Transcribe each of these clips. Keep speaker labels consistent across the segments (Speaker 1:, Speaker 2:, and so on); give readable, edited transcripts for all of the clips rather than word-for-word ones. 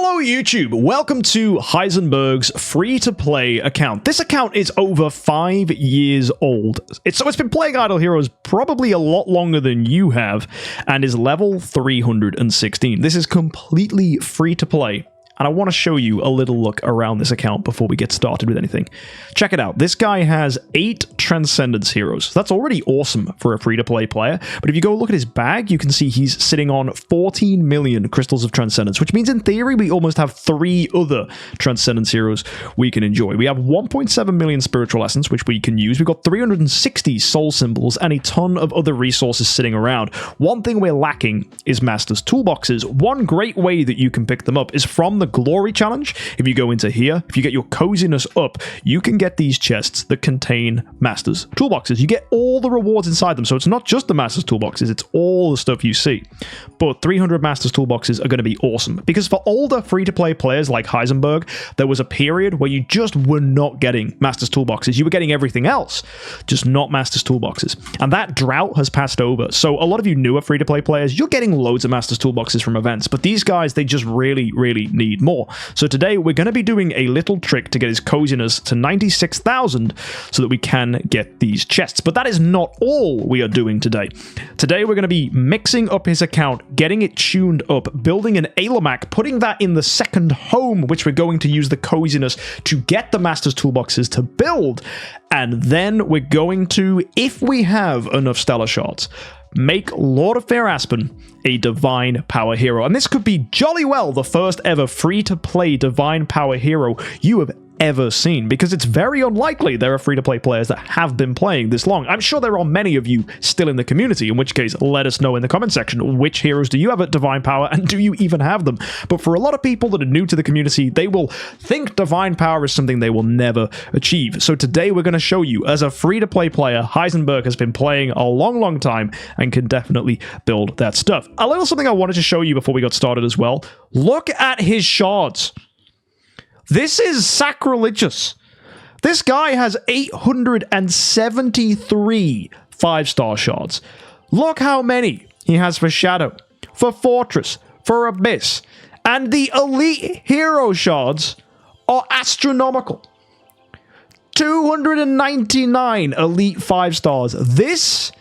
Speaker 1: Hello YouTube, welcome to Heisenberg's free-to-play account. This account is over 5 years old. It's been playing Idle Heroes probably a lot longer than you have, and is level 316. This is completely free-to-play. And I want to show you a little look around this account before we get started with anything. Check it out. This guy has 8 Transcendence heroes. That's already awesome for a free-to-play player. But if you go look at his bag, you can see he's sitting on 14 million Crystals of Transcendence, which means in theory we almost have 3 other Transcendence heroes we can enjoy. We have 1.7 million Spiritual Essence, which we can use. We've got 360 Soul Symbols and a ton of other resources sitting around. One thing we're lacking is Master's Toolboxes. One great way that you can pick them up is from the Glory Challenge. If you go into here, if you get your coziness up, you can get these chests that contain Master's Toolboxes. You get all the rewards inside them, so it's not just the Master's Toolboxes, it's all the stuff you see. But 300 Master's Toolboxes are going to be awesome, because for older free-to-play players like Heisenberg, there was a period where you just were not getting Master's Toolboxes. You were getting everything else, just not Master's Toolboxes. And that drought has passed over. So a lot of you newer free-to-play players, you're getting loads of Master's Toolboxes from events, but these guys, they just really need more. So today we're going to be doing a little trick to get his coziness to 96,000 so that we can get these chests. But that is not all we are doing today. Today we're going to be mixing up his account, getting it tuned up, building an Alamac, putting that in the second home, which we're going to use the coziness to get the Master's Toolboxes to build. And then we're going to, if we have enough Stellar Shards, make Lord of Fair Aspen a Divine Power Hero. And this could be jolly well the first ever free-to-play Divine Power Hero you have ever seen, because it's very unlikely there are free-to-play players that have been playing this long. I'm sure there are many of you still in the community, in which case let us know in the comment section which heroes do you have at Divine Power, and do you even have them? But for a lot of people that are new to the community, they will think Divine Power is something they will never achieve. So today we're going to show you, as a free-to-play player, Heisenberg has been playing a long time and can definitely build that stuff. A little something I wanted to show you before we got started as well. Look at his shards. This is sacrilegious. This guy has 873 5-star shards. Look how many he has for Shadow, for Fortress, for Abyss. And the elite hero shards are astronomical. 299 elite 5-stars. This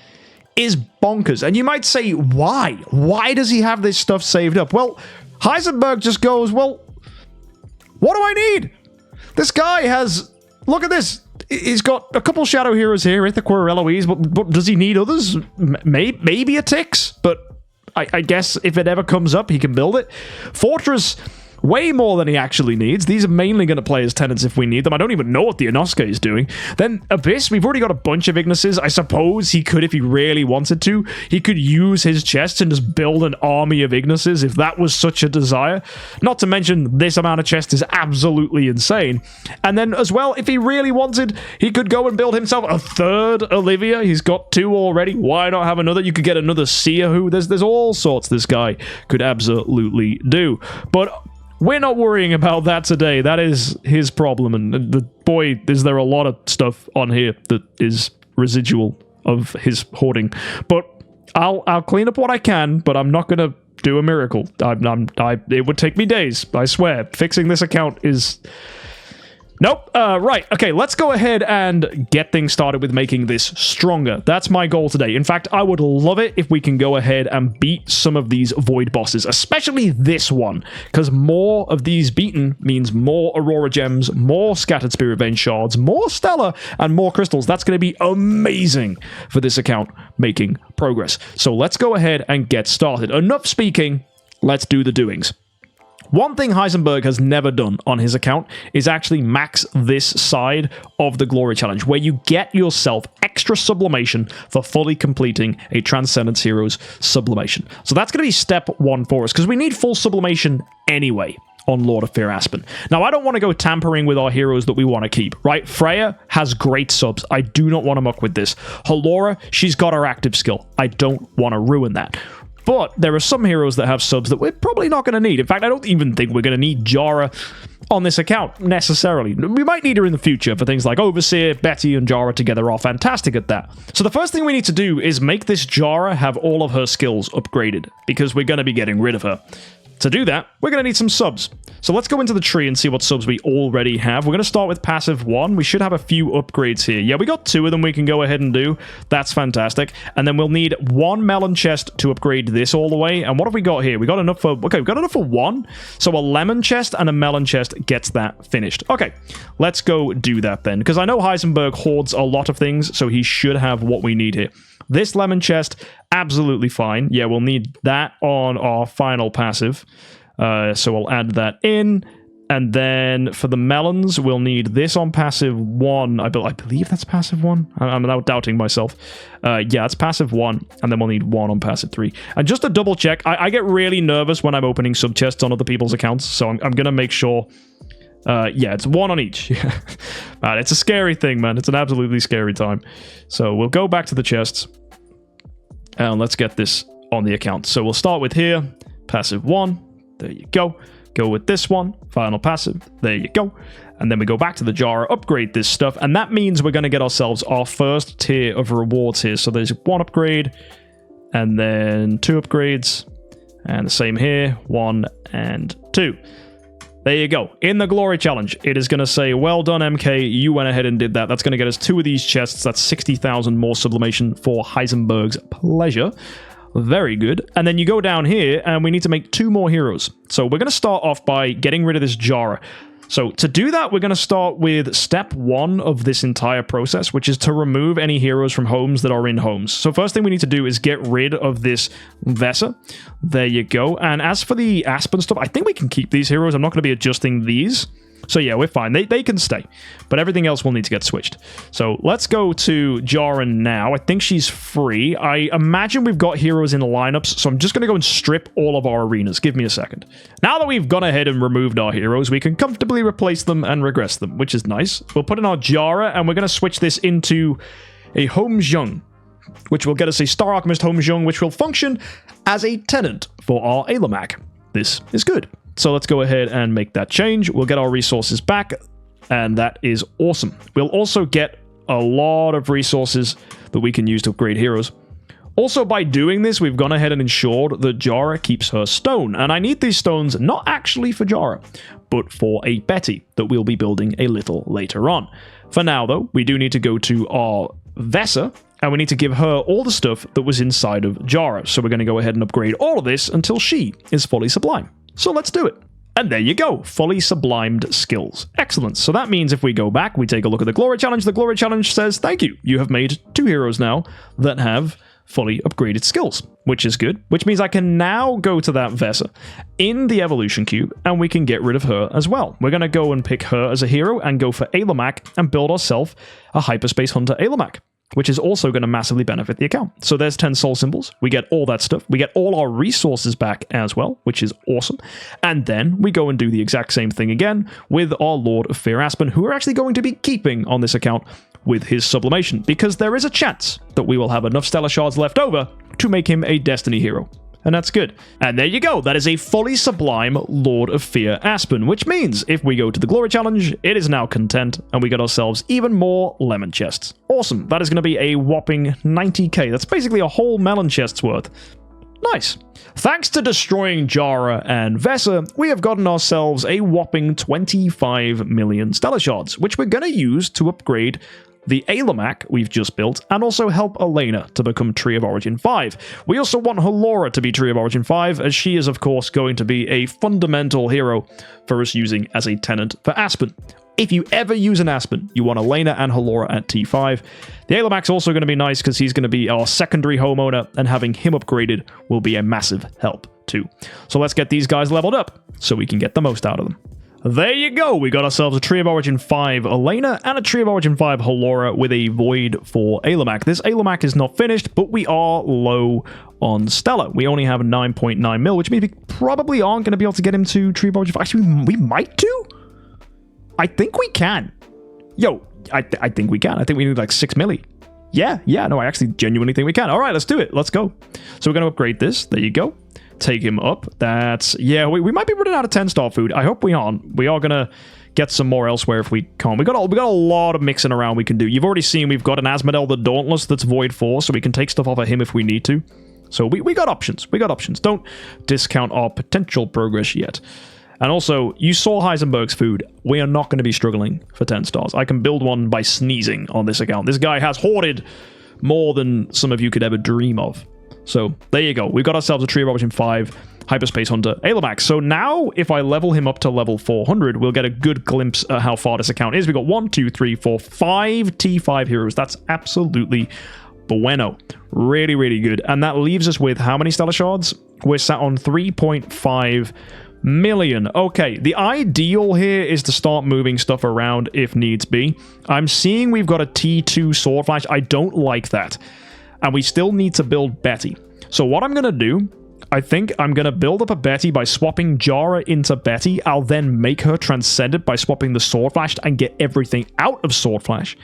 Speaker 1: is bonkers. And you might say, why? Why does he have this stuff saved up? Well, Heisenberg just goes, well, what do I need? This guy has... Look at this. He's got a couple shadow heroes here, Ithaquah, Eloise, but does he need others? Maybe a Tix, but I guess if it ever comes up, he can build it. Fortress... way more than he actually needs. These are mainly going to play as tenants if we need them. I don't even know what the Inosuke is doing. Then Abyss, we've already got a bunch of Ignises. I suppose he could, if he really wanted to, he could use his chests and just build an army of Ignises if that was such a desire. Not to mention, this amount of chests is absolutely insane. And then as well, if he really wanted, he could go and build himself a third Olivia. He's got 2 already. Why not have another? You could get another Seahu. There's all sorts this guy could absolutely do. But we're not worrying about that today. That is his problem. And boy, is there a lot of stuff on here that is residual of his hoarding. But I'll clean up what I can, but I'm not going to do a miracle. It would take me days, I swear. Fixing this account is... Nope. Right. Okay, let's go ahead and get things started with making this stronger. That's my goal today. In fact, I would love it if we can go ahead and beat some of these void bosses, especially this one, because more of these beaten means more Aurora Gems, more Scattered Spirit Vein Shards, more Stellar, and more Crystals. That's going to be amazing for this account making progress. So let's go ahead and get started. Enough speaking. Let's do the doings. One thing Heisenberg has never done on his account is actually max this side of the Glory Challenge, where you get yourself extra Sublimation for fully completing a Transcendence Heroes Sublimation. So that's going to be step 1 for us, because we need full Sublimation anyway on Lord of Fair Aspen. Now, I don't want to go tampering with our heroes that we want to keep, right? Freya has great subs. I do not want to muck with this. Halora, she's got her active skill. I don't want to ruin that. But there are some heroes that have subs that we're probably not going to need. In fact, I don't even think we're going to need Jara on this account, necessarily. We might need her in the future for things like Overseer. Betty and Jara together are fantastic at that. So the first thing we need to do is make this Jara have all of her skills upgraded, because we're going to be getting rid of her. To do that, we're going to need some subs. So let's go into the tree and see what subs we already have. We're going to start with passive 1. We should have a few upgrades here. Yeah, we got 2 of them we can go ahead and do. That's fantastic. And then we'll need 1 melon chest to upgrade this all the way. And what have we got here? We got enough for... Okay, we've got enough for 1. So a lemon chest and a melon chest gets that finished. Okay, let's go do that then. Because I know Heisenberg hoards a lot of things, so he should have what we need here. This lemon chest, absolutely fine. Yeah, we'll need that on our final passive. So we'll add that in. And then for the melons, we'll need this on passive 1. I believe that's passive 1. I'm now doubting myself. Yeah, it's passive 1. And then we'll need 1 on passive 3. And just to double check, I get really nervous when I'm opening sub chests on other people's accounts. So I'm going to make sure... yeah, it's 1 on each. Man, it's a scary thing, man. It's an absolutely scary time. So we'll go back to the chests. And let's get this on the account. So we'll start with here. Passive 1. There you go. Go with this one. Final passive. There you go. And then we go back to the jar, upgrade this stuff. And that means we're going to get ourselves our first tier of rewards here. So there's 1 upgrade. And then 2 upgrades. And the same here. 1 and 2. There you go. In the Glory Challenge, it is going to say, well done, MK. You went ahead and did that. That's going to get us 2 of these chests. That's 60,000 more sublimation for Heisenberg's pleasure. Very good. And then you go down here, and we need to make 2 more heroes. So we're going to start off by getting rid of this jar. So to do that, we're going to start with step 1 of this entire process, which is to remove any heroes from homes that are in homes. So first thing we need to do is get rid of this Vesa. There you go. And as for the Aspen stuff, I think we can keep these heroes. I'm not going to be adjusting these. So yeah, we're fine. They can stay. But everything else will need to get switched. So let's go to Jaren now. I think she's free. I imagine we've got heroes in lineups, so I'm just going to go and strip all of our arenas. Give me a second. Now that we've gone ahead and removed our heroes, we can comfortably replace them and regress them, which is nice. We'll put in our Jara, and we're going to switch this into a MKxJUMP, which will get us a Star Alchemist MKxJUMP, which will function as a tenant for our Ailamak. This is good. So let's go ahead and make that change. We'll get our resources back, and that is awesome. We'll also get a lot of resources that we can use to upgrade heroes. Also, by doing this, we've gone ahead and ensured that Jara keeps her stone. And I need these stones not actually for Jara, but for a Betty that we'll be building a little later on. For now, though, we do need to go to our Vesa, and we need to give her all the stuff that was inside of Jara. So we're going to go ahead and upgrade all of this until she is fully sublime. So let's do it. And there you go, fully sublimed skills. Excellent. So that means if we go back, we take a look at the Glory Challenge. The Glory Challenge says, thank you. You have made 2 heroes now that have fully upgraded skills, which is good. Which means I can now go to that Vesa in the evolution cube, and we can get rid of her as well. We're going to go and pick her as a hero and go for Ailamak and build ourselves a Hyperspace Hunter Ailamak, which is also going to massively benefit the account. So there's 10 soul symbols. We get all that stuff. We get all our resources back as well, which is awesome. And then we go and do the exact same thing again with our Lord of Fear Aspen, who we're actually going to be keeping on this account with his sublimation, because there is a chance that we will have enough stellar shards left over to make him a destiny hero. And that's good. And there you go. That is a fully sublime Lord of Fear Aspen, which means if we go to the Glory Challenge, it is now content, and we get ourselves even more lemon chests. Awesome. That is going to be a whopping 90k. That's basically a whole melon chest's worth. Nice. Thanks to destroying Jara and Vesa, we have gotten ourselves a whopping 25 million stellar shards, which we're going to use to upgrade the Ailamak we've just built, and also help Elena to become Tree of Origin 5. We also want Halora to be Tree of Origin 5, as she is, of course, going to be a fundamental hero for us using as a tenant for Aspen. If you ever use an Aspen, you want Elena and Halora at T5. The Ailamak's also going to be nice because he's going to be our secondary homeowner, and having him upgraded will be a massive help too. So let's get these guys leveled up so we can get the most out of them. There you go, we got ourselves a Tree of Origin 5 Elena and a Tree of Origin 5 Halora with a Void for Ailamak. This Ailamak is not finished, but we are low on Stellar. We only have 9.9 mil, which means we probably aren't going to be able to get him to Tree of Origin 5. Actually, we might do? I think we can. Yo, I think we can. I think we need like 6 milli. Yeah, no, I actually genuinely think we can. All right, let's do it. Let's go. So we're going to upgrade this. There you go. Take him up. That's... Yeah, we might be running out of 10-star food. I hope we aren't. We are going to get some more elsewhere if we can't. We got a lot of mixing around we can do. You've already seen we've got an Asmodel the Dauntless that's Void 4, so we can take stuff off of him if we need to. So we got options. We got options. Don't discount our potential progress yet. And also, you saw Heisenberg's food. We are not going to be struggling for 10 stars. I can build one by sneezing on this account. This guy has hoarded more than some of you could ever dream of. So, there you go. We've got ourselves a Tree of Origin 5 Hyperspace Hunter Ailemak. So now, if I level him up to level 400, we'll get a good glimpse at how far this account is. We've got 1, 2, 3, 4, 5 T5 heroes. That's absolutely bueno. Really, really good. And that leaves us with how many Stellar Shards? We're sat on 3.5 million. Okay, the ideal here is to start moving stuff around if needs be. I'm seeing we've got a T2 Sword Flash. I don't like that. And we still need to build Betty. So what I'm going to do, I think I'm going to build up a Betty by swapping Jara into Betty. I'll then make her Transcendent by swapping the Sword Flash and get everything out of Sword Flash.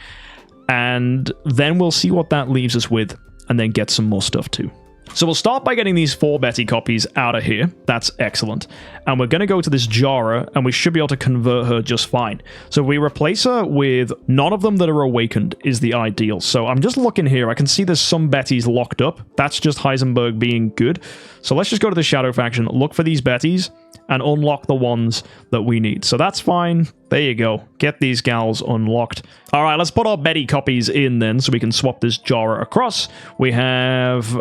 Speaker 1: And then we'll see what that leaves us with and then get some more stuff too. So we'll start by getting these 4 Betty copies out of here. That's excellent. And we're going to go to this Jara, and we should be able to convert her just fine. So if we replace her with none of them that are awakened is the ideal. So I'm just looking here. I can see there's some Bettys locked up. That's just Heisenberg being good. So let's just go to the Shadow Faction, look for these Bettys, and unlock the ones that we need. So that's fine. There you go. Get these gals unlocked. All right, let's put our Betty copies in then so we can swap this Jara across. We have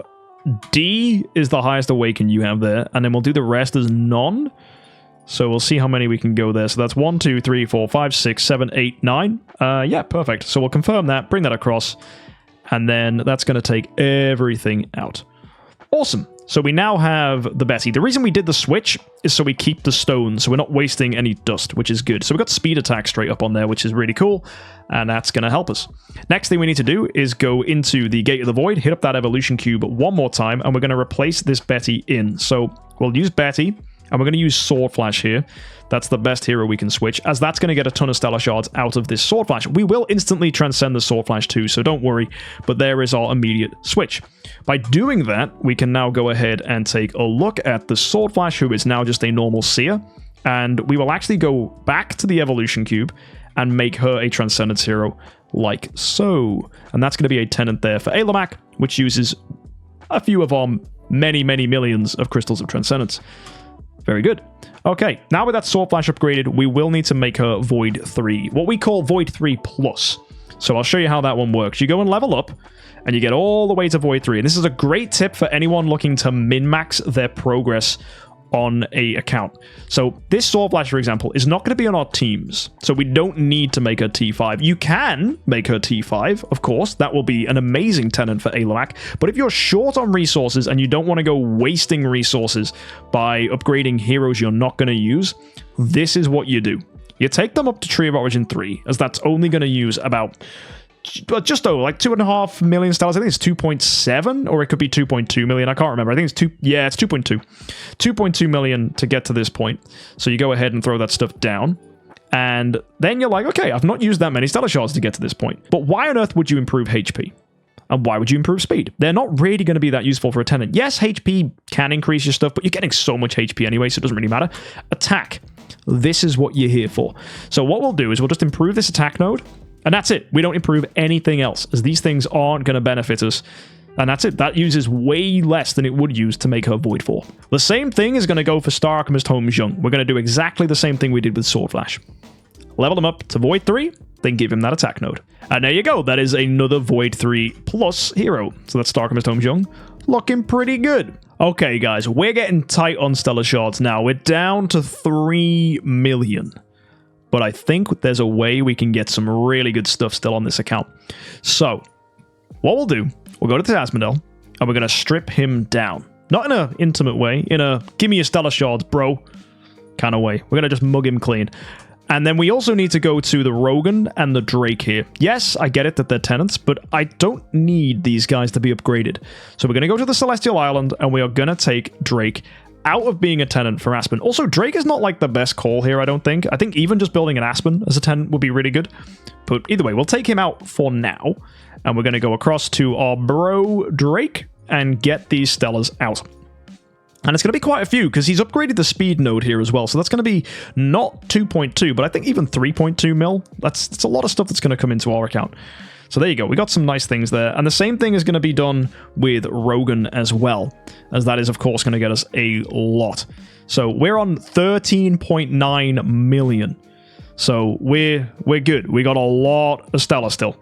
Speaker 1: D is the highest awaken you have there, and then we'll do the rest as none. So we'll see how many we can go there. So that's 1, 2, 3, 4, 5, 6, 7, 8, 9. Yeah, perfect. So we'll confirm that, bring that across, and then that's going to take everything out. Awesome. So we now have the Betty. The reason we did the switch is so we keep the stones, so we're not wasting any dust, which is good. So we've got speed attack straight up on there, which is really cool, and that's going to help us. Next thing we need to do is go into the Gate of the Void, hit up that evolution cube one more time, and we're going to replace this Betty in. So we'll use Betty, and we're going to use Sword Flash here. That's the best hero we can switch, as that's going to get a ton of Stellar Shards out of this Sword Flash. We will instantly transcend the Sword Flash too, so don't worry, but there is our immediate switch. By doing that, we can now go ahead and take a look at the Sword Flash, who is now just a normal seer, and we will actually go back to the Evolution Cube and make her a Transcendence hero like so. And that's going to be a tenant there for Ailemak, which uses a few of our many, many millions of Crystals of Transcendence. Very good. Okay, now with that Sword Flash upgraded, we will need to make her Void 3, what we call Void 3 Plus. So I'll show you how that one works. You go and level up, and you get all the way to Void 3. And this is a great tip for anyone looking to min-max their progress on a account. So this Sword Flash, for example, is not going to be on our teams. So we don't need to make her T5. You can make her T5, of course. That will be an amazing tenant for Ailemak. But if you're short on resources and you don't want to go wasting resources by upgrading heroes you're not going to use, this is what you do. You take them up to Tree of Origin 3, as that's only going to use about just over like 2.5 million stars. I think it's 2.7, or it could be 2.2 million. I can't remember. I think it's 2. Yeah, it's 2.2. 2.2 million to get to this point. So you go ahead and throw that stuff down. And then you're like, okay, I've not used that many Stellar Shards to get to this point. But why on earth would you improve HP? And why would you improve speed? They're not really going to be that useful for a tenant. Yes, HP can increase your stuff, but you're getting so much HP anyway, so it doesn't really matter. Attack. This is what you're here for. So what we'll do is we'll just improve this attack node. And that's it. We don't improve anything else, as these things aren't going to benefit us. And that's it. That uses way less than it would use to make her Void 4. The same thing is going to go for Star Alchemist Holmes Young. We're going to do exactly the same thing we did with Sword Flash. Level him up to Void 3, then give him that attack node. And there you go. That is another Void 3 plus hero. So that's Star Alchemist Holmes Young. Looking pretty good. Okay, guys. We're getting tight on Stellar Shards now. We're down to 3 million. But I think there's a way we can get some really good stuff still on this account. So, what we'll do, we'll go to Asmodel, and we're going to strip him down. Not in an intimate way, in a give me your Stellar Shards, bro, kind of way. We're going to just mug him clean. And then we also need to go to the Rogan and the Drake here. Yes, I get it that they're tenants, but I don't need these guys to be upgraded. So we're going to go to the Celestial Island, and we are going to take Drake out of being a tenant for Aspen. Also, Drake is not like the best call here, I don't think. I think even just building an Aspen as a tenant would be really good. But either way, we'll take him out for now. And we're going to go across to our bro Drake and get these Stellars out. And it's going to be quite a few, because he's upgraded the speed node here as well. So that's going to be not 2.2, but I think even 3.2 mil. That's a lot of stuff that's going to come into our account. So there you go. We got some nice things there. And the same thing is going to be done with Rogan as well, as that is, of course, going to get us a lot. So we're on 13.9 million. So we're good. We got a lot of Stellar still,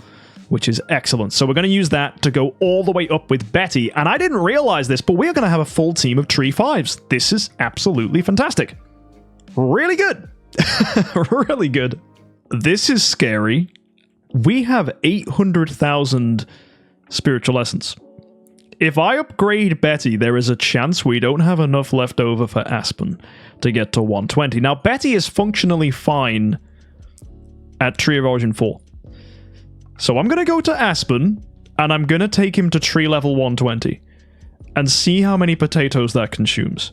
Speaker 1: which is excellent. So we're going to use that to go all the way up with Betty. And I didn't realize this, but we're going to have a full team of Tree 5s. This is absolutely fantastic. Really good. Really good. This is scary. We have 800,000 spiritual essence. If I upgrade Betty, there is a chance we don't have enough left over for Aspen to get to 120. Now, Betty is functionally fine at Tree of Origin 4. So I'm going to go to Aspen, and I'm going to take him to tree level 120, and see how many potatoes that consumes.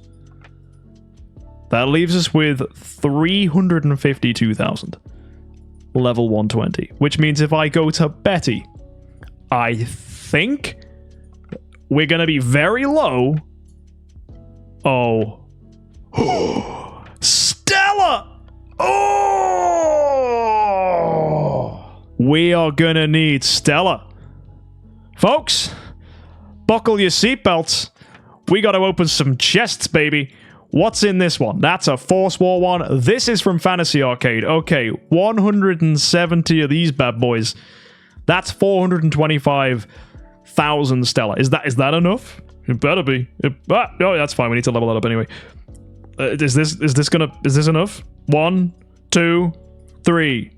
Speaker 1: That leaves us with 352,000. Level 120. Which means if I go to Betty, I think we're going to be very low. Oh. Stella! Oh! We are going to need Stella. Folks, buckle your seatbelts. We got to open some chests, baby. What's in this one? That's a Force War one. This is from Fantasy Arcade. Okay, 170 of these bad boys. That's 425,000 Stella. Is that enough? It better be. Oh, that's fine. We need to level that up anyway. Is this enough? 1, 2, 3.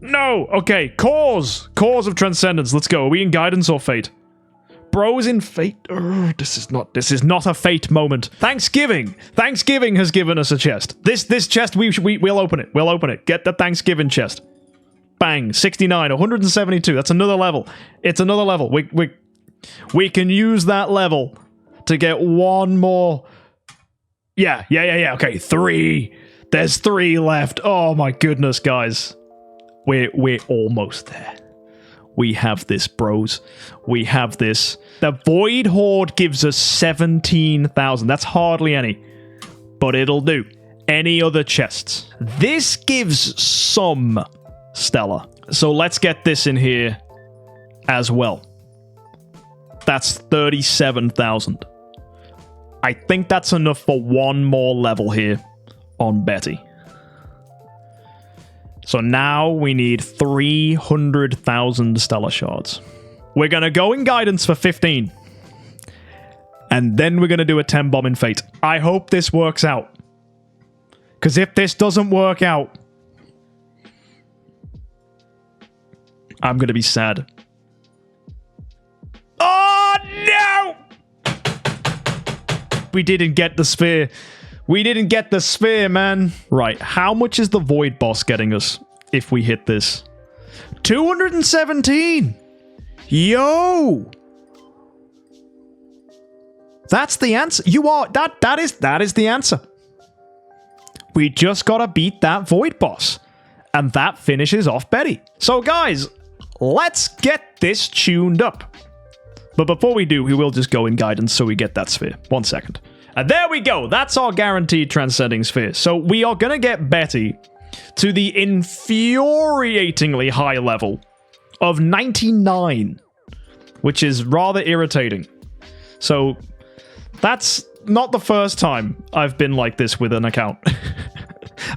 Speaker 1: No. Okay. Cause of Transcendence. Let's go. Are we in Guidance or Fate? Bros in Fate. This is not a Fate moment. Thanksgiving has given us a chest. This chest we'll open it. We'll open it. Get the Thanksgiving chest. Bang. 69, 172. That's another level. It's another level. We can use that level to get one more. Yeah. Okay, 3. There's 3 left. Oh my goodness, guys. We're almost there. We have this, bros. We have this. The Void Horde gives us 17,000. That's hardly any. But it'll do. Any other chests? This gives some Stellar. So let's get this in here as well. That's 37,000. I think that's enough for one more level here on Betty. So now we need 300,000 Stellar Shards. We're going to go in Guidance for 15. And then we're going to do a 10 bomb in Fate. I hope this works out. Because if this doesn't work out, I'm going to be sad. Oh, no! We didn't get the sphere. We didn't get the sphere, man. Right, how much is the Void Boss getting us if we hit this? 217! Yo! That's the answer. That is the answer. We just gotta beat that Void Boss. And that finishes off Betty. So guys, let's get this tuned up. But before we do, we will just go in Guidance so we get that sphere. 1 second. And there we go. That's our guaranteed Transcending sphere. So we are going to get Betty to the infuriatingly high level of 99, which is rather irritating. So that's not the first time I've been like this with an account.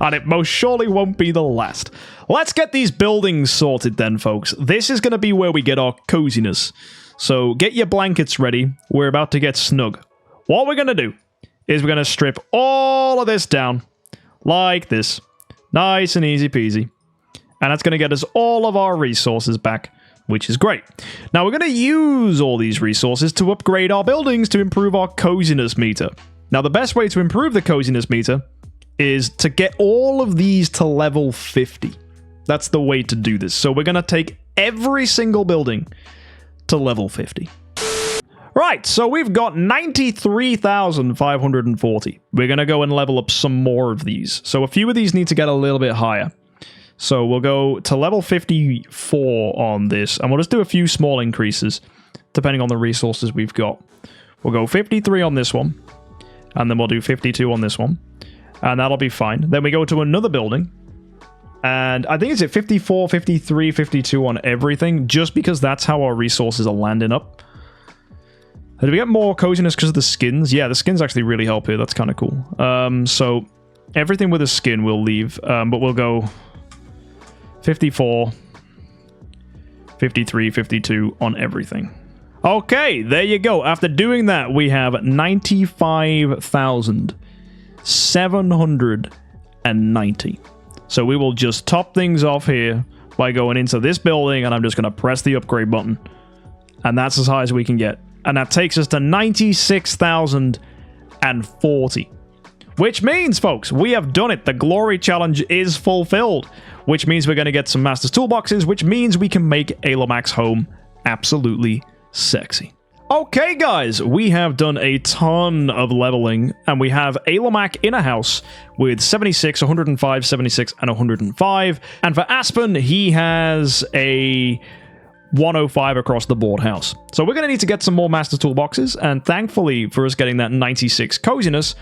Speaker 1: And it most surely won't be the last. Let's get these buildings sorted then, folks. This is going to be where we get our coziness. So get your blankets ready. We're about to get snug. What we're going to do is we're going to strip all of this down like this. Nice and easy peasy. And that's going to get us all of our resources back, which is great. Now we're going to use all these resources to upgrade our buildings to improve our coziness meter. Now the best way to improve the coziness meter is to get all of these to level 50. That's the way to do this. So we're going to take every single building to level 50. Right, so we've got 93,540. We're going to go and level up some more of these. So a few of these need to get a little bit higher. So we'll go to level 54 on this, and we'll just do a few small increases depending on the resources we've got. We'll go 53 on this one, and then we'll do 52 on this one, and that'll be fine. Then we go to another building, and I think it's at 54, 53, 52 on everything, just because that's how our resources are landing up. Do we get more coziness because of the skins? Yeah, the skins actually really help here. That's kind of cool. So everything with a skin we'll leave, but we'll go 54, 53, 52 on everything. Okay, there you go. After doing that, we have 95,790. So we will just top things off here by going into this building, and I'm just going to press the upgrade button. And that's as high as we can get. And that takes us to 96,040. Which means, folks, we have done it. The glory challenge is fulfilled. Which means we're going to get some Master's Toolboxes, which means we can make Ailomac's home absolutely sexy. Okay, guys, we have done a ton of leveling, and we have Ailomac in a house with 76, 105, 76, and 105. And for Aspen, he has a 105 across the board house. So we're going to need to get some more Master Toolboxes, and thankfully for us getting that 96 coziness,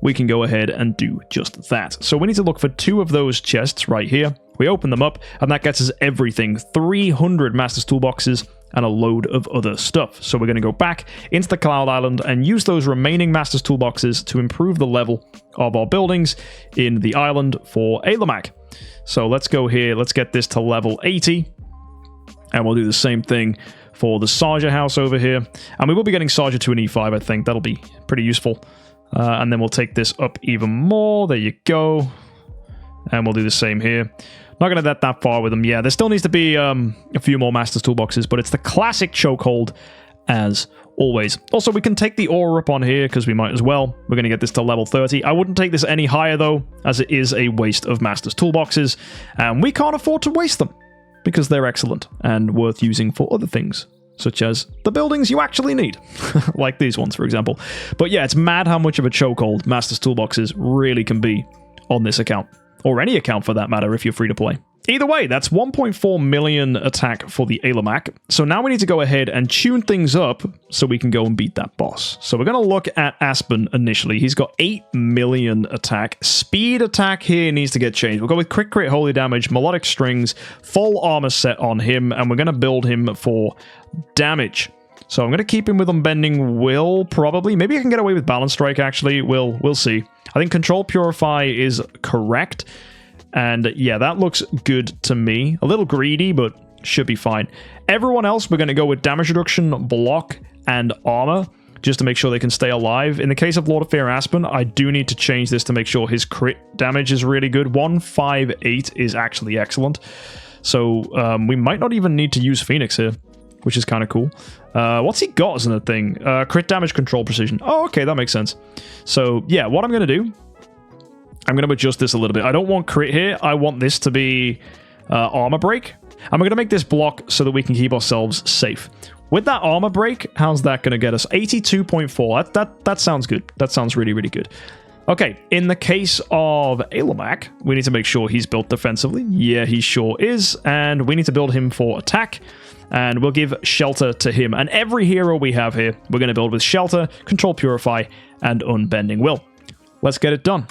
Speaker 1: we can go ahead and do just that. So we need to look for 2 of those chests right here. We open them up, and that gets us everything. 300 Master's Toolboxes and a load of other stuff. So we're going to go back into the Cloud Island and use those remaining Master's Toolboxes to improve the level of our buildings in the island for Ailomac. So let's go here. Let's get this to level 80. And we'll do the same thing for the Sarja house over here. And we will be getting Sarja to an E5, I think. That'll be pretty useful. And then we'll take this up even more. There you go. And we'll do the same here. Not going to get that far with them. Yeah, there still needs to be a few more Master's Toolboxes, but it's the classic chokehold as always. Also, we can take the aura up on here because we might as well. We're going to get this to level 30. I wouldn't take this any higher, though, as it is a waste of Master's Toolboxes. And we can't afford to waste them because they're excellent and worth using for other things, such as the buildings you actually need, like these ones, for example. But yeah, it's mad how much of a chokehold Master's Toolboxes really can be on this account. Or any account for that matter if you're free to play. Either way, that's 1.4 million attack for the Ailomac. So now we need to go ahead and tune things up so we can go and beat that boss. So we're going to look at Aspen initially. He's got 8 million attack. Speed attack here needs to get changed. We'll go with Crit Crit Holy Damage, Melodic Strings, full armor set on him, and we're going to build him for damage. So I'm going to keep him with Unbending Will, probably. Maybe I can get away with Balance Strike, actually. We'll see. I think Control Purify is correct. And yeah, that looks good to me. A little greedy, but should be fine. Everyone else, we're going to go with Damage Reduction, Block, and Armor, just to make sure they can stay alive. In the case of Lord of Fear Aspen, I do need to change this to make sure his crit damage is really good. 158 is actually excellent. So we might not even need to use Phoenix here, which is kind of cool. What's he got as a thing? Crit damage, control precision. Oh, okay, that makes sense. So yeah, what I'm going to do, I'm going to adjust this a little bit. I don't want crit here. I want this to be armor break. And we're going to make this block so that we can keep ourselves safe. With that armor break, how's that going to get us? 82.4. That sounds good. That sounds really, really good. Okay, in the case of Ailomac, we need to make sure he's built defensively. Yeah, he sure is. And we need to build him for attack. And we'll give Shelter to him. And every hero we have here, we're going to build with Shelter, Control Purify, and Unbending Will. Let's get it done.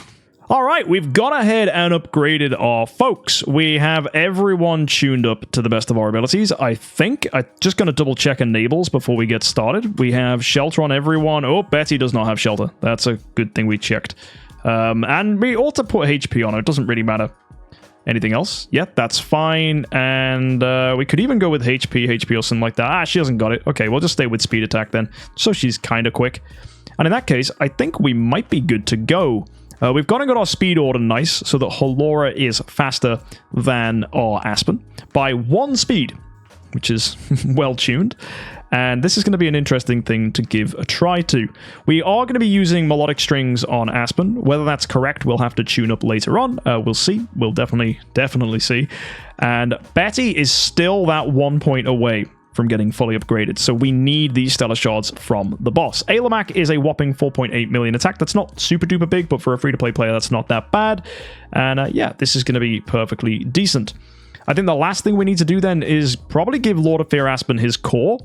Speaker 1: All right, we've gone ahead and upgraded our folks. We have everyone tuned up to the best of our abilities, I think. I'm just going to double check enables before we get started. We have Shelter on everyone. Oh, Betty does not have Shelter. That's a good thing we checked. And we ought to put HP on her. It doesn't really matter. Anything else? Yeah, that's fine. And we could even go with HP or something like that. Ah, she hasn't got it. Okay, we'll just stay with speed attack then. So she's kind of quick. And in that case, I think we might be good to go. We've gone and got our speed order nice, so that Halora is faster than our Aspen by 1 speed, which is well tuned. And this is going to be an interesting thing to give a try to. We are going to be using melodic strings on Aspen. Whether that's correct, we'll have to tune up later on. We'll see. We'll definitely see. And Betty is still that 1 point away from getting fully upgraded, so we need these stellar shards from the boss. Ailomac is a whopping 4.8 million attack. That's not super duper big, but for a free-to-play player, that's not that bad. And yeah, this is going to be perfectly decent. I think the last thing we need to do then is probably give Lord of Fear Aspen his core,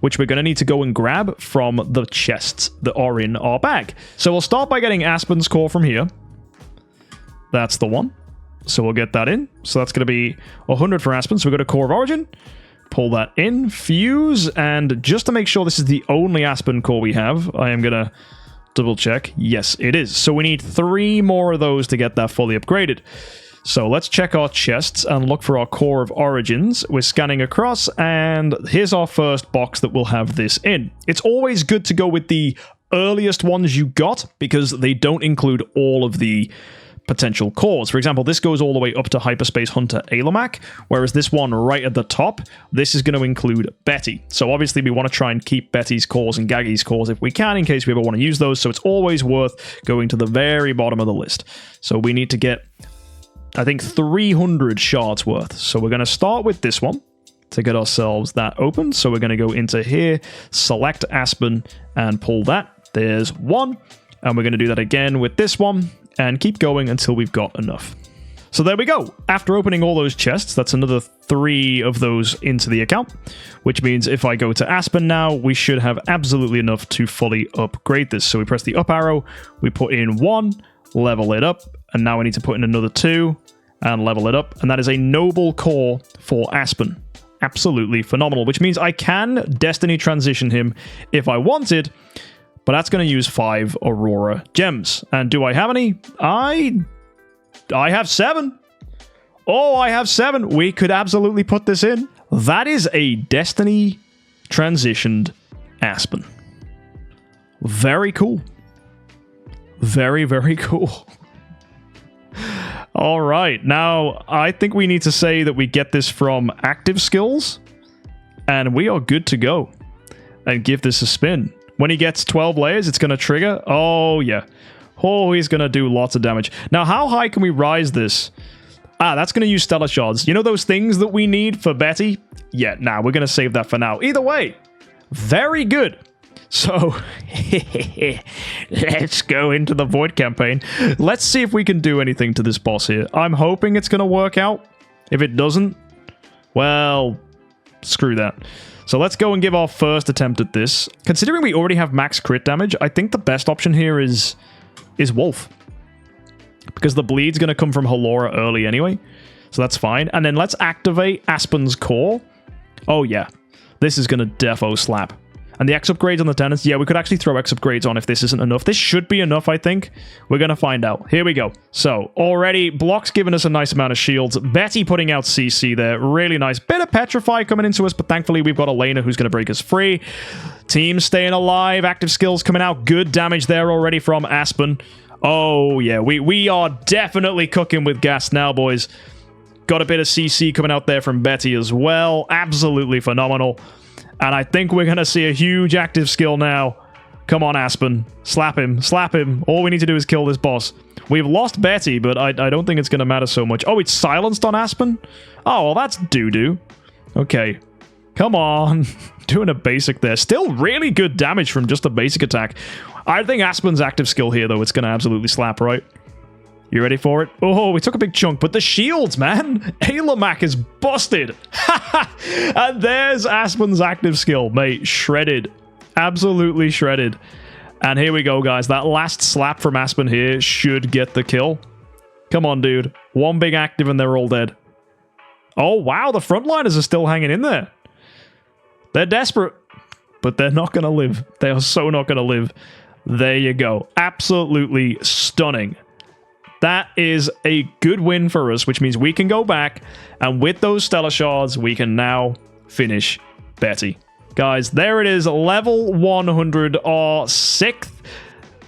Speaker 1: which we're going to need to go and grab from the chests that are in our bag. So we'll start by getting Aspen's core from here. That's the one. So we'll get that in. So that's going to be 100 for Aspen. So we've got a core of origin. Pull that in. Fuse. And just to make sure this is the only Aspen core we have, I am going to double check. Yes, it is. So we need 3 more of those to get that fully upgraded. So let's check our chests and look for our core of origins. We're scanning across, and here's our first box that will have this in. It's always good to go with the earliest ones you got because they don't include all of the potential cores. For example, this goes all the way up to Hyperspace Hunter Alomac, whereas this one right at the top, this is going to include Betty. So obviously we want to try and keep Betty's cores and Gaggy's cores if we can, in case we ever want to use those. So it's always worth going to the very bottom of the list. So we need to get, I think, 300 shards worth. So we're going to start with this one to get ourselves that open. So we're going to go into here, select Aspen, and pull that. There's 1. And we're going to do that again with this one, and keep going until we've got enough. So there we go. After opening all those chests, that's another 3 of those into the account, which means if I go to Aspen now, we should have absolutely enough to fully upgrade this. So we press the up arrow, we put in 1, level it up, and now we need to put in another 2 and level it up, and that is a noble core for Aspen. Absolutely phenomenal, which means I can Destiny transition him if I wanted, but that's going to use 5 Aurora gems. And do I have any? I have 7. Oh, I have 7. We could absolutely put this in. That is a Destiny transitioned Aspen. Very cool. Very, very cool. All right, now I think we need to say that we get this from active skills, and we are good to go. And give this a spin. When he gets 12 layers, it's going to trigger. Oh, yeah. Oh, he's going to do lots of damage. Now, how high can we rise this? Ah, that's going to use Stellar Shards. You know those things that we need for Betty? Yeah, nah, we're going to save that for now. Either way, very good. So, let's go into the Void campaign. Let's see if we can do anything to this boss here. I'm hoping it's going to work out. If it doesn't, well, screw that. So let's go and give our first attempt at this. Considering we already have max crit damage, I think the best option here is Wolf. Because the bleed's going to come from Halora early anyway. So that's fine. And then let's activate Aspen's core. Oh yeah, this is going to defo slap. And the X upgrades on the tenants, yeah, we could actually throw X upgrades on if this isn't enough. This should be enough, I think. We're going to find out. Here we go. So, already, Block's giving us a nice amount of shields. Betty putting out CC there. Really nice. Bit of Petrify coming into us, but thankfully we've got Elena who's going to break us free. Team staying alive. Active skills coming out. Good damage there already from Aspen. Oh, yeah. We are definitely cooking with gas now, boys. Got a bit of CC coming out there from Betty as well. Absolutely phenomenal. And I think we're going to see a huge active skill now. Come on, Aspen. Slap him. Slap him. All we need to do is kill this boss. We've lost Betty, but I don't think it's going to matter so much. Oh, it's silenced on Aspen? Oh, well, that's doo-doo. Okay. Come on. Doing a basic there. Still really good damage from just a basic attack. I think Aspen's active skill here, though, it's going to absolutely slap, right? You ready for it? Oh, we took a big chunk, but the shields, man! Alomac is busted! And there's Aspen's active skill, mate. Shredded. Absolutely shredded. And here we go, guys. That last slap from Aspen here should get the kill. Come on, dude. One big active and they're all dead. Oh, wow. The frontliners are still hanging in there. They're desperate, but they're not going to live. They are so not going to live. There you go. Absolutely stunning. That is a good win for us, which means we can go back, and with those Stellar Shards, we can now finish Betty. Guys, there it is, level 100, our 6th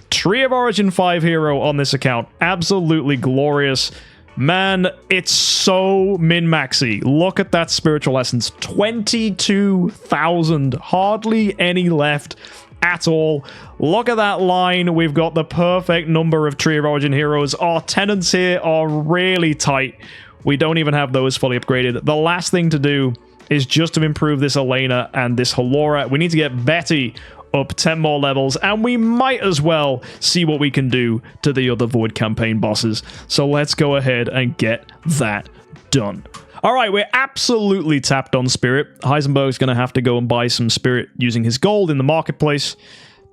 Speaker 1: Tree of Origin 5 hero on this account. Absolutely glorious. Man, it's so min-maxy. Look at that Spiritual Essence. 22,000. Hardly any left at all. Look at that line. We've got the perfect number of Tree of Origin heroes. Our tenants here are really tight. We don't even have those fully upgraded. The last thing to do is just to improve this Elena and this Halora. We need to get Betty up 10 more levels, and we might as well see what we can do to the other Void campaign bosses. So let's go ahead and get that done. All right, we're absolutely tapped on spirit. Heisenberg's going to have to go and buy some spirit using his gold in the marketplace.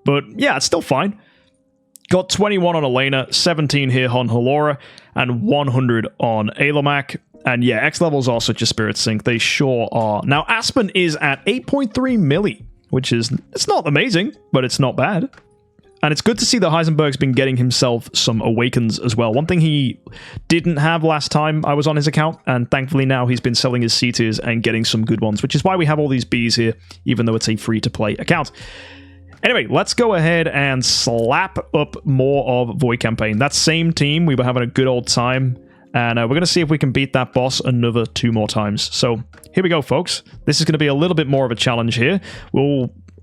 Speaker 1: But yeah, it's still fine. Got 21 on Elena, 17 here on Halora, and 100 on Ailamak. And yeah, X levels are such a spirit sink. They sure are. Now, Aspen is at 8.3 milli, which is, it's not amazing, but it's not bad. And it's good to see that Heisenberg's been getting himself some awakens as well. One thing he didn't have last time I was on his account, and thankfully now he's been selling his C tiers and getting some good ones, which is why we have all these Bs here, even though it's a free-to-play account. Anyway, let's go ahead and slap up more of Void Campaign. That same team, we were having a good old time, and we're going to see if we can beat that boss another 2 more times. So here we go, folks. This is going to be a little bit more of a challenge here.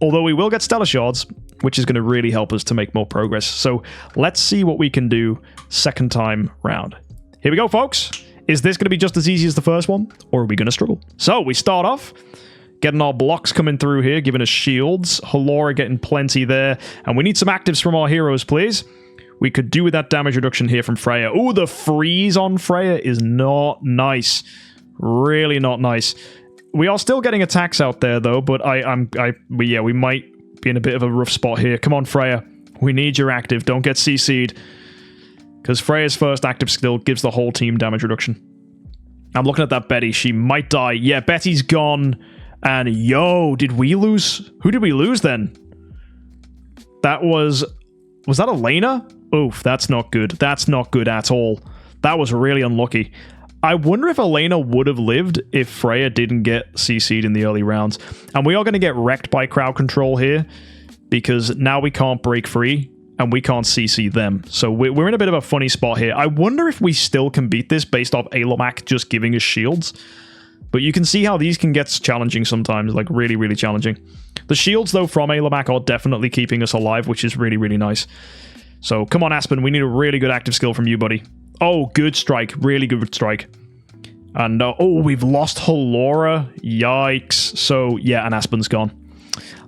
Speaker 1: Although we will get Stellar Shards, which is going to really help us to make more progress. So let's see what we can do second time round. Here we go, folks. Is this going to be just as easy as the first one, or are we going to struggle? So we start off getting our blocks coming through here, giving us shields. Halora getting plenty there. And we need some actives from our heroes, please. We could do with that damage reduction here from Freya. Ooh, the freeze on Freya is not nice. Really not nice. We are still getting attacks out there, though, but we might be in a bit of a rough spot here. Come on, Freya. We need your active. Don't get CC'd. Because Freya's first active skill gives the whole team damage reduction. I'm looking at that Betty. She might die. Yeah, Betty's gone. And yo, did we lose? Who did we lose then? That was that Elena? Oof, that's not good. That's not good at all. That was really unlucky. I wonder if Elena would have lived if Freya didn't get CC'd in the early rounds. And we are going to get wrecked by crowd control here, because now we can't break free and we can't CC them. So we're in a bit of a funny spot here. I wonder if we still can beat this based off Ailamak just giving us shields. But you can see how these can get challenging sometimes, like really, really challenging. The shields, though, from Ailamak are definitely keeping us alive, which is really, really nice. So come on, Aspen. We need a really good active skill from you, buddy. Oh, good strike. Really good strike. And, oh, we've lost Halora. Yikes. So, yeah, and Aspen's gone.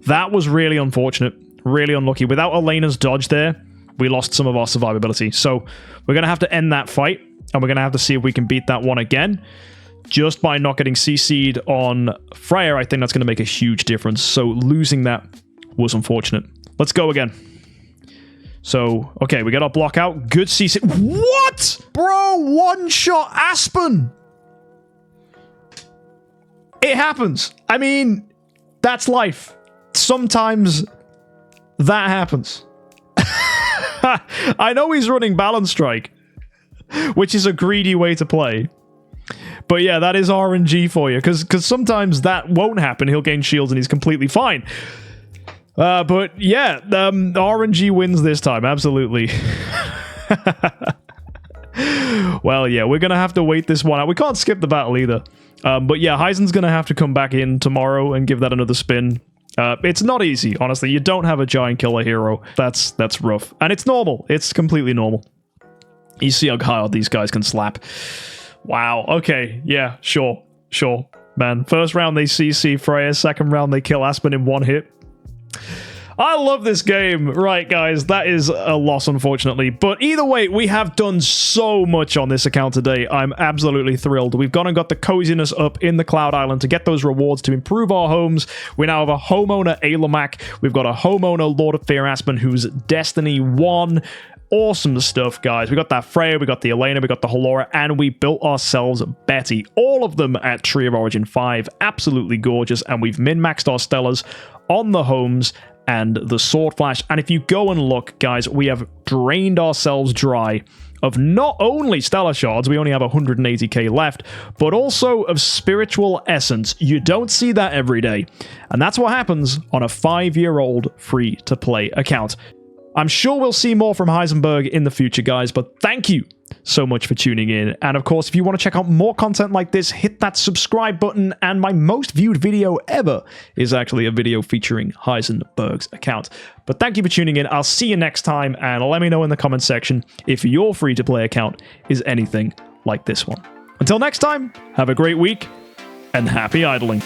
Speaker 1: That was really unfortunate. Really unlucky. Without Elena's dodge there, we lost some of our survivability. So, we're going to have to end that fight, and we're going to have to see if we can beat that one again. Just by not getting CC'd on Freya, I think that's going to make a huge difference. So, losing that was unfortunate. Let's go again. So, okay, we got our block out. Good CC. What? Bro, one-shot Aspen. It happens. I mean, that's life. Sometimes that happens. I know he's running Balance Strike, which is a greedy way to play. But yeah, that is RNG for you, because sometimes that won't happen. He'll gain shields and he's completely fine. But yeah, RNG wins this time, absolutely. Well, yeah, we're going to have to wait this one out. We can't skip the battle either. But yeah, Heisen's going to have to come back in tomorrow and give that another spin. It's not easy, honestly. You don't have a giant killer hero. That's rough. And it's normal. It's completely normal. You see how hard these guys can slap. Wow, okay, yeah, sure, man. First round they CC Freya, second round they kill Aspen in one hit. I love this game. Right, guys, that is a loss, unfortunately. But either way, we have done so much on this account today. I'm absolutely thrilled. We've gone and got the coziness up in the Cloud Island to get those rewards to improve our homes. We now have a homeowner Ailamak. We've got a homeowner Lord of Fear Aspen who's Destiny 1. Awesome stuff, guys. We got that Freya, we got the Elena, we got the Halora, and we built ourselves Betty. All of them at Tree of Origin 5. Absolutely gorgeous. And we've min-maxed our Stellars on the homes and the Sword Flash. And if you go and look, guys, we have drained ourselves dry of not only Stellar Shards, we only have 180k left, but also of Spiritual Essence. You don't see that every day. And that's what happens on a 5-year-old free-to-play account. I'm sure we'll see more from Heisenberg in the future, guys, but thank you so much for tuning in. And of course, if you want to check out more content like this, hit that subscribe button. And my most viewed video ever is actually a video featuring Heisenberg's account. But thank you for tuning in. I'll see you next time, and let me know in the comment section if your free-to-play account is anything like this one. Until next time, have a great week, and happy idling.